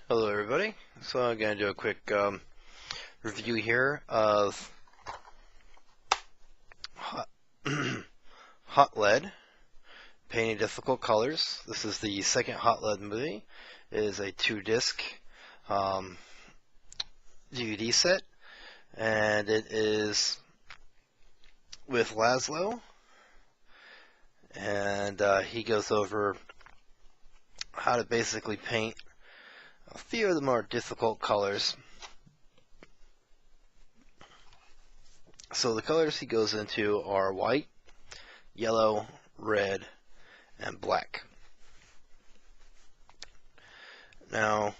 Hello everybody. So I'm going to do a quick review here of Hot, Hot Lead, Painting Difficult Colors. This is the second Hot Lead movie. It is a 2-disc um, DVD set, and it is with Laszlo, and he goes over how to basically paint a few of the more difficult colors. So the colors he goes into are white, yellow, red, and black. Now,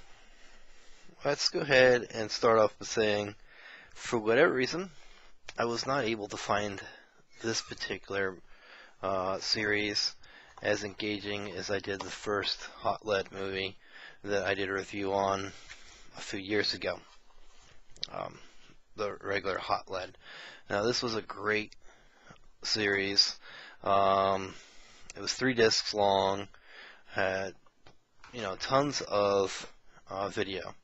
let's go ahead and start off by saying, for whatever reason, I was not able to find this particular series as engaging as I did the first Hot Lead movie that I did a review on a few years ago, the regular Hot Lead. Now, this was a great series. It was 3 discs long, had tons of video.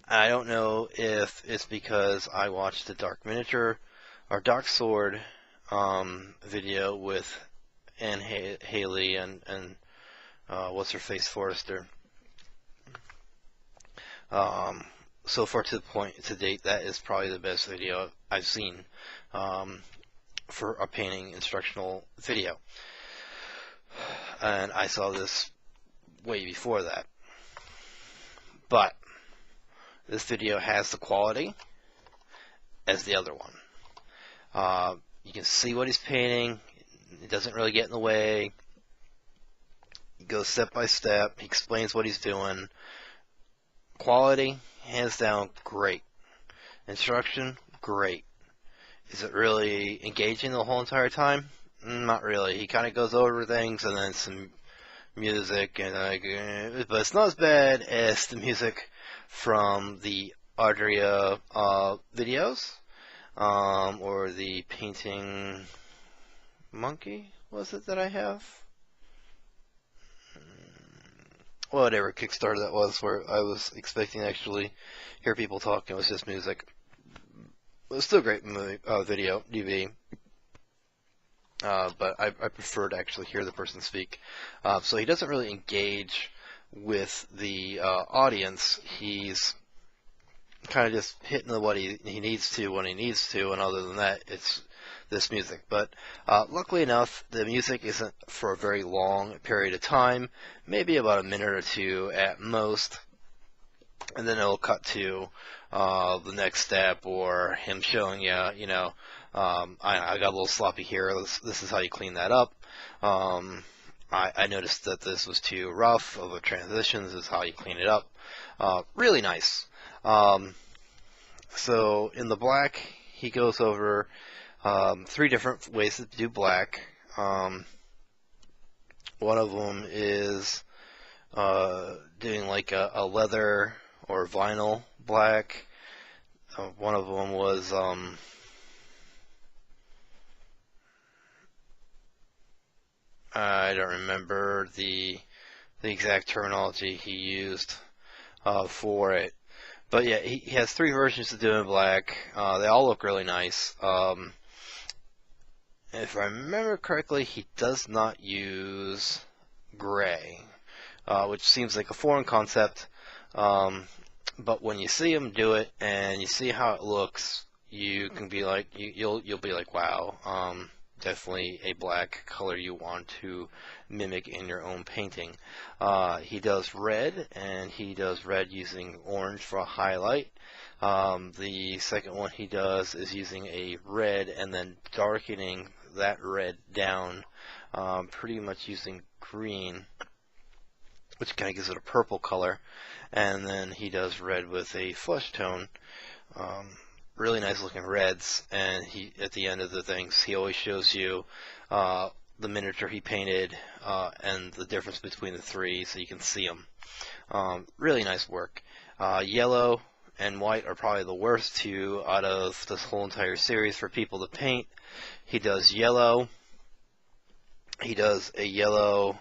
I don't know if it's because I watched the Dark Miniature or Dark Sword video with Anne Haley and what's her face Forrester. So far to date, that is probably the best video I've seen for a painting instructional video. And I saw this way before that. But this video has the quality as the other one. You can see what he's painting. It doesn't really get in the way. He goes step by step. He explains what he's doing. Quality, hands down, great. Instruction, great. Is it really engaging the whole entire time? Not really. He kind of goes over things and then some music, and but it's not as bad as the music from the Ardria videos, or the Painting Monkey, was it that I have? Whatever Kickstarter that was, where I was expecting to actually hear people talk, and it was just music. It was still a great movie, video, DVD. But I prefer to actually hear the person speak. So he doesn't really engage with the audience. He's kind of just hitting what he needs to when he needs to, and other than that, it's this music. But luckily enough, the music isn't for a very long period of time, maybe about a minute or two at most, and then it'll cut to the next step, or him showing you, I got a little sloppy here. This is how you clean that up. I noticed that this was too rough of a transition. This is how you clean it up. Really nice. So in the black, he goes over 3 different ways to do black. One of them is doing like a leather or vinyl black. One of them was I don't remember the exact terminology he used for it. But yeah, he has 3 versions of doing black. They all look really nice. If I remember correctly, he does not use gray, which seems like a foreign concept. But when you see him do it and you see how it looks, you can be like, you'll be like, wow, definitely a black color you want to mimic in your own painting. He does red, and he does red using orange for a highlight. The second one he does is using a red and then darkening that red down, pretty much using green, which kind of gives it a purple color. And then he does red with a flesh tone. Really nice looking reds, and he at the end of the things he always shows you the miniature he painted and the difference between the 3, so you can see them. Really nice work. Yellow and white are probably the worst 2 out of this whole entire series for people to paint. He does yellow. He does a yellow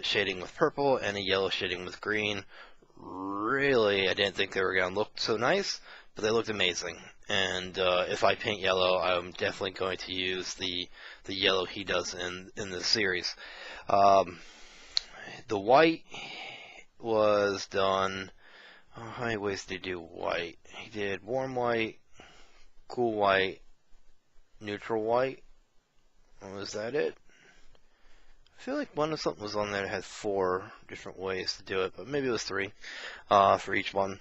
shading with purple and a yellow shading with green. Really, I didn't think they were going to look so nice, but they looked amazing. And if I paint yellow, I'm definitely going to use the yellow he does in the series. The white was done. How many ways did he do white? He did warm white, cool white, neutral white. Was that it? I feel like something was on there that had 4 different ways to do it, but maybe it was 3 for each one.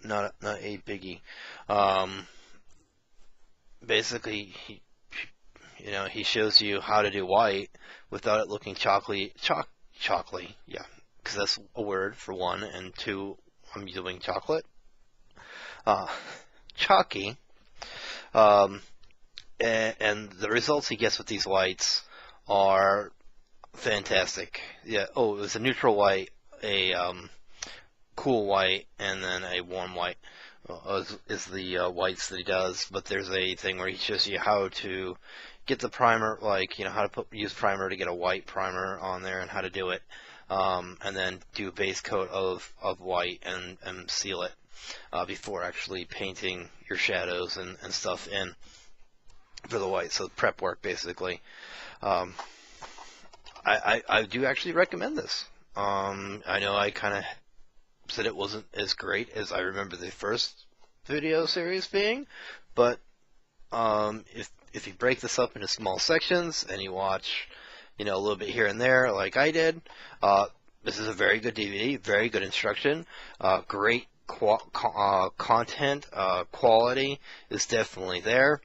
Not a biggie. Basically, he shows you how to do white without it looking chocolatey. Yeah, because that's a word for 1, and 2, I'm doing chocolate. Chalky. And the results he gets with these whites are fantastic. Yeah. Oh, it was a neutral white, a cool white, and then a warm white is the whites that he does. But there's a thing where he shows you how to get the primer, like how to use primer to get a white primer on there, and how to do it, and then do a base coat of white and seal it before actually painting your shadows and stuff in for the white. So prep work basically. I do actually recommend this. I know I kind of said it wasn't as great as I remember the first video series being, but if you break this up into small sections and you watch, a little bit here and there like I did, this is a very good DVD, very good instruction, great content, quality is definitely there.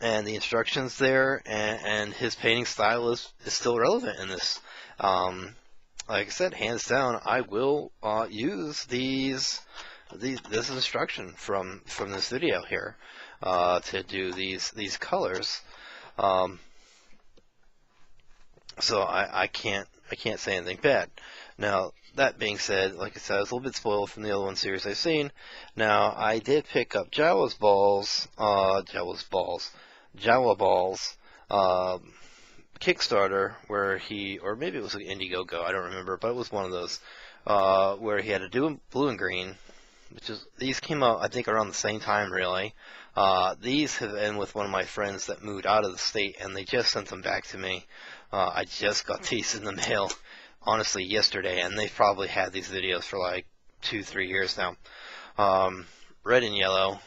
And the instructions there, and his painting style is still relevant in this. Like I said, hands down, I will use this instruction from this video here to do these colors. So I can't say anything bad. Now that being said, like I said, I was a little bit spoiled from the other one series I've seen. Now I did pick up Jawa Balls Kickstarter, where or maybe it was like Indiegogo, I don't remember, but it was one of those where he had to do blue and green, these came out I think around the same time really. These have been with one of my friends that moved out of the state, and they just sent them back to me. I just got these in the mail, honestly, yesterday, and they've probably had these videos for like 2-3 years now. Red and yellow,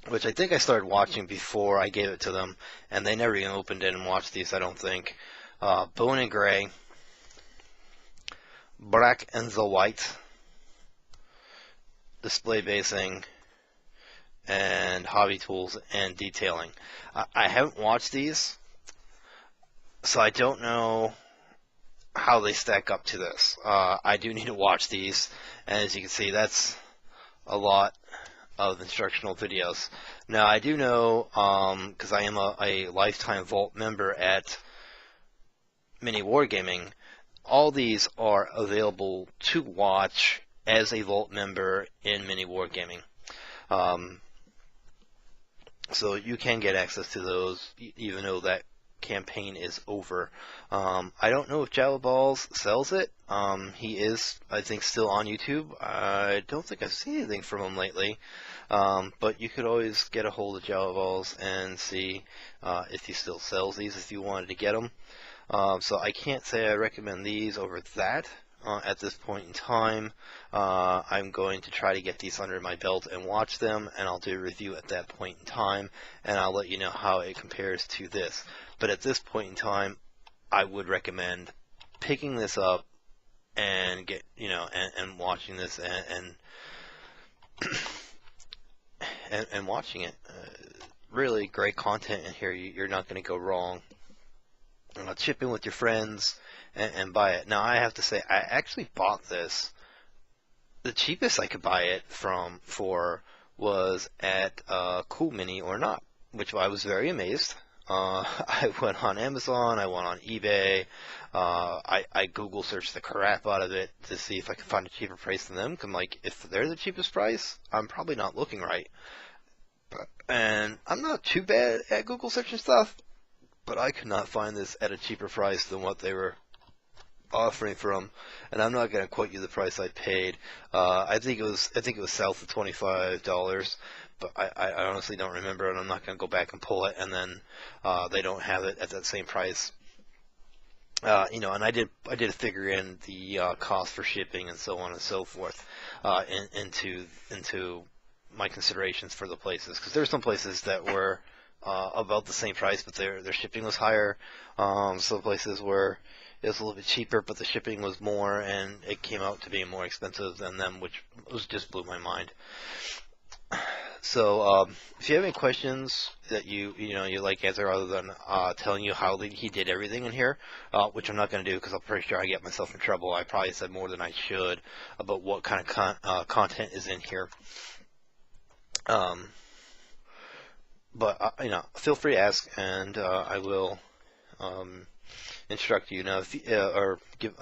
which I think I started watching before I gave it to them, and they never even opened it and watched these, I don't think. Bone and gray, black and the white, display basing, and hobby tools and detailing. I haven't watched these, so I don't know how they stack up to this. I do need to watch these, and as you can see, that's a lot of instructional videos. Now I do know, because I am a lifetime Vault member at Mini Wargaming, all these are available to watch as a Vault member in Mini Wargaming. So you can get access to those even though that campaign is over. I don't know if Jawa Balls sells it. He is, I think, still on YouTube. I don't think I've seen anything from him lately. But you could always get a hold of Jawa Balls and see if he still sells these if you wanted to get them. So I can't say I recommend these over that at this point in time. I'm going to try to get these under my belt and watch them, and I'll do a review at that point in time, and I'll let you know how it compares to this. But at this point in time, I would recommend picking this up and and watching this and watching it. Really great content in here. You're not going to go wrong. Chip in with your friends and buy it. Now I have to say, I actually bought this. The cheapest I could buy it for was at Cool Mini or Not, which I was very amazed. I went on Amazon, I went on eBay, I Google searched the crap out of it to see if I could find a cheaper price than them. 'Cause I'm like, if they're the cheapest price, I'm probably not looking right. And I'm not too bad at Google searching stuff, but I could not find this at a cheaper price than what they were offering for them. And I'm not going to quote you the price I paid. I think it was south of $25, but I honestly don't remember, and I'm not going to go back and pull it. And then they don't have it at that same price. You know, and I did figure in the cost for shipping and so on and so forth into my considerations for the places, because there's some places that were about the same price, but their shipping was higher. Some places where it was a little bit cheaper, but the shipping was more, and it came out to be more expensive than them, which just blew my mind. So, if you have any questions that you like answer, other than telling you how he did everything in here, which I'm not going to do because I'm pretty sure I get myself in trouble. I probably said more than I should about what kind of content is in here. But you know, feel free to ask, and I will instruct you now, or give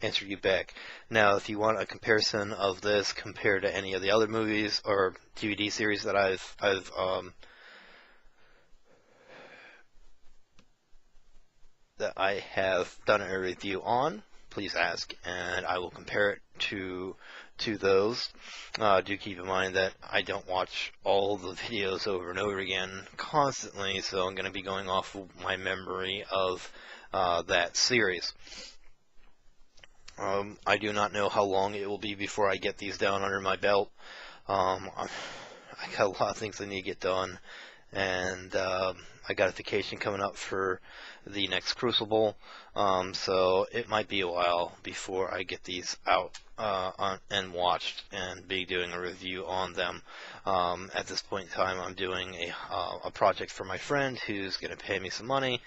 answer you back. Now, if you want a comparison of this compared to any of the other movies or DVD series that I've that I have done a review on, please ask, and I will compare it to those. Do keep in mind that I don't watch all the videos over and over again constantly, so I'm going to be going off of my memory of that series. I do not know how long it will be before I get these down under my belt. I got a lot of things I need to get done, and I got a vacation coming up for the next Crucible, so it might be a while before I get these out and watched and be doing a review on them. At this point in time, I'm doing a project for my friend who's going to pay me some money.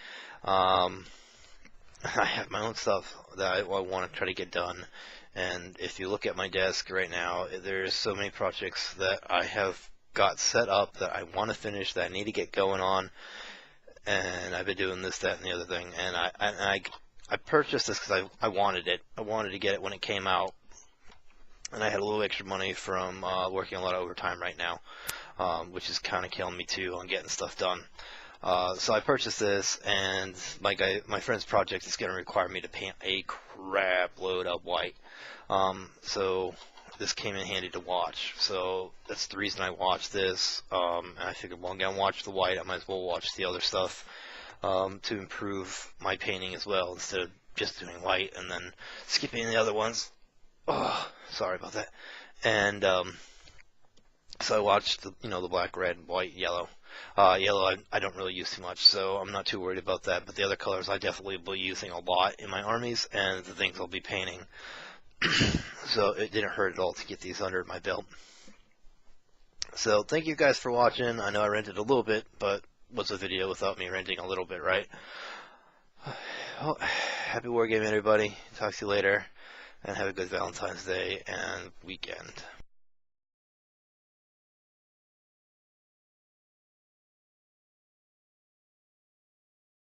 I have my own stuff that I want to try to get done, and if you look at my desk right now, there's so many projects that I have got set up that I want to finish, that I need to get going on, and I've been doing this, that, and the other thing, and I purchased this because I wanted it. I wanted to get it when it came out, and I had a little extra money from working a lot of overtime right now, which is kind of killing me too on getting stuff done. So I purchased this, and my friend's project is going to require me to paint a crap load of white. So this came in handy to watch. So that's the reason I watched this. And I figured, well, I'm going to watch the white. I might as well watch the other stuff to improve my painting as well, instead of just doing white and then skipping the other ones. Oh, sorry about that. And so I watched the black, red, white, yellow. Yellow I don't really use too much, so I'm not too worried about that. But the other colors I definitely will be using a lot in my armies, and the things I'll be painting. So it didn't hurt at all to get these under my belt. So thank you guys for watching. I know I ranted a little bit, but what's a video without me ranting a little bit, right? Well, happy wargaming, everybody. Talk to you later, and have a good Valentine's Day and weekend.